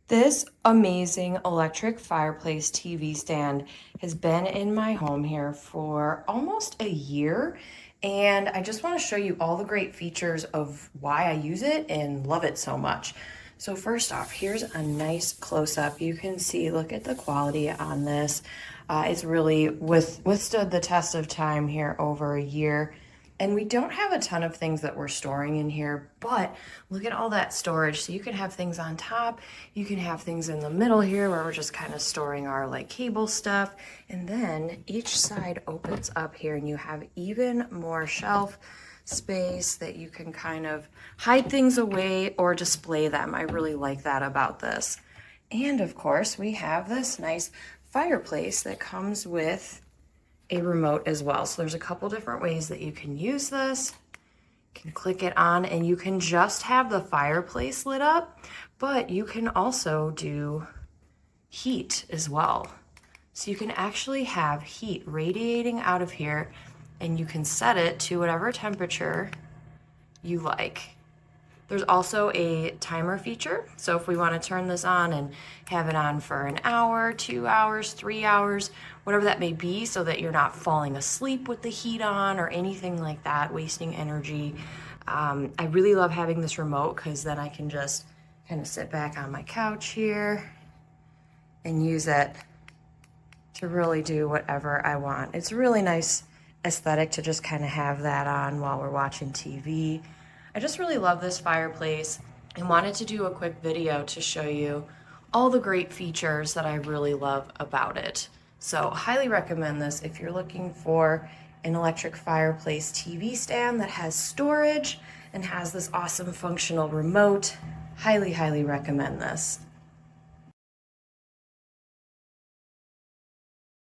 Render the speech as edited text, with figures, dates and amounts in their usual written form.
This amazing electric fireplace TV stand has been in my home here for almost a year, and I just want to show you all the great features of why I use it and love it so much. So first off, here's a nice close-up. You can see, look at the quality on this. It's really withstood the test of time here over a year. And we don't have a ton of things that we're storing in here, but look at all that storage. So you can have things on top, you can have things in the middle here where we're just kind of storing our like cable stuff. And then each side opens up here and you have even more shelf space that you can kind of hide things away or display them. I really like that about this. And of course, we have this nice fireplace that comes with a remote as well. So there's a couple different ways that you can use this. You can click it on and you can just have the fireplace lit up, but you can also do heat as well. So you can actually have heat radiating out of here and you can set it to whatever temperature you like. There's also a timer feature. So if we want to turn this on and have it on for an hour, 2 hours, 3 hours, whatever that may be, so that you're not falling asleep with the heat on or anything like that, wasting energy. I really love having this remote because then I can just kind of sit back on my couch here and use it to really do whatever I want. It's a really nice aesthetic to just kind of have that on while we're watching TV. I just really love this fireplace and wanted to do a quick video to show you all the great features that I really love about it. So highly recommend this if you're looking for an electric fireplace TV stand that has storage and has this awesome functional remote. Highly, highly recommend this.